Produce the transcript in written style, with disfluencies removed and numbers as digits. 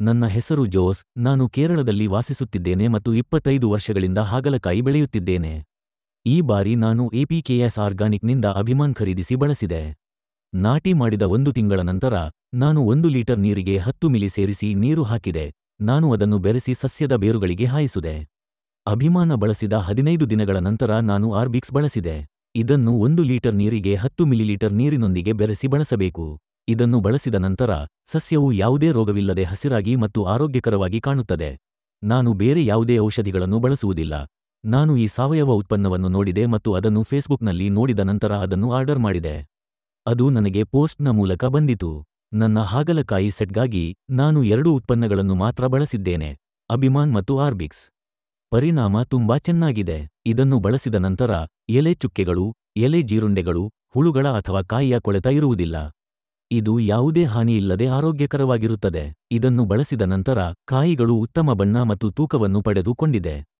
ನನ್ನ ಹೆಸರು ಜೋಸ್, ನಾನು ಕೇರಳದಲ್ಲಿ ವಾಸಿಸುತ್ತಿದ್ದೇನೆ ಮತ್ತು 25 ವರ್ಷಗಳಿಂದ ಹಾಗಲಕಾಯಿ ಬೆಳೆಯುತ್ತಿದ್ದೇನೆ. ಈ ಬಾರಿ ನಾನು ಎಪಿಕೆಎಸ್ ಆರ್ಗಾನಿಕ್ನಿಂದ ಅಭಿಮಾನ್ ಖರೀದಿಸಿ ಬಳಸಿದೆ. ನಾಟಿ ಮಾಡಿದ 1 ತಿಂಗಳ ನಂತರ, ನಾನು 1 ಲೀಟರ್ ನೀರಿಗೆ 10 ಮಿಲಿ ಸೇರಿಸಿ ನೀರು ಹಾಕಿದೆ. ನಾನು ಅದನ್ನು ಬೆರೆಸಿ ಸಸ್ಯದ ಬೇರುಗಳಿಗೆ ಹಾಯಿಸುದೆ. ಅಭಿಮಾನ ಬಳಸಿದ 15 ದಿನಗಳ ನಂತರ ನಾನು ಆರ್ಬಿಕ್ಸ್ ಬಳಸಿದೆ. ಇದನ್ನು 1 ಲೀಟರ್ ನೀರಿಗೆ 10 ಮಿಲಿಲೀಟರ್ ನೀರಿನೊಂದಿಗೆ ಬೆರೆಸಿ ಬಳಸಬೇಕು. ಇದನ್ನು ಬಳಸಿದ ನಂತರ, ಸಸ್ಯವು ಯಾವುದೇ ರೋಗವಿಲ್ಲದೆ ಹಸಿರಾಗಿ ಮತ್ತು ಆರೋಗ್ಯಕರವಾಗಿ ಕಾಣುತ್ತದೆ. ನಾನು ಬೇರೆ ಯಾವುದೇ ಔಷಧಿಗಳನ್ನು ಬಳಸುವುದಿಲ್ಲ. ನಾನು ಈ ಸಾವಯವ ಉತ್ಪನ್ನವನ್ನು ನೋಡಿದೆ ಮತ್ತು ಅದನ್ನು ಫೇಸ್ಬುಕ್ನಲ್ಲಿ ನೋಡಿದ ನಂತರ ಅದನ್ನು ಆರ್ಡರ್ ಮಾಡಿದೆ. ಅದು ನನಗೆ ಪೋಸ್ಟ್ನ ಮೂಲಕ ಬಂದಿತು. ನನ್ನ ಹಾಗಲಕಾಯಿ ಸೆಟ್ಗಾಗಿ, ನಾನು 2 ಉತ್ಪನ್ನಗಳನ್ನು ಮಾತ್ರ ಬಳಸಿದ್ದೇನೆ, ಅಭಿಮಾನ್ ಮತ್ತು ಆರ್ಬಿಕ್ಸ್. ಪರಿಣಾಮ ತುಂಬಾ ಚೆನ್ನಾಗಿದೆ. ಇದನ್ನು ಬಳಸಿದ ನಂತರ, ಎಲೆ ಚುಕ್ಕೆಗಳು, ಎಲೆ ಜೀರುಂಡೆಗಳು, ಹುಳುಗಳ ಅಥವಾ ಕಾಯಿಯ ಕೊಳೆತ ಇರುವುದಿಲ್ಲ. ಇದು ಯಾವುದೇ ಹಾನಿಯಿಲ್ಲದೆ ಆರೋಗ್ಯಕರವಾಗಿರುತ್ತದೆ. ಇದನ್ನು ಬಳಸಿದ ನಂತರ, ಕಾಯಿಗಳು ಉತ್ತಮ ಬಣ್ಣ ಮತ್ತು ತೂಕವನ್ನು ಪಡೆದುಕೊಂಡಿದೆ.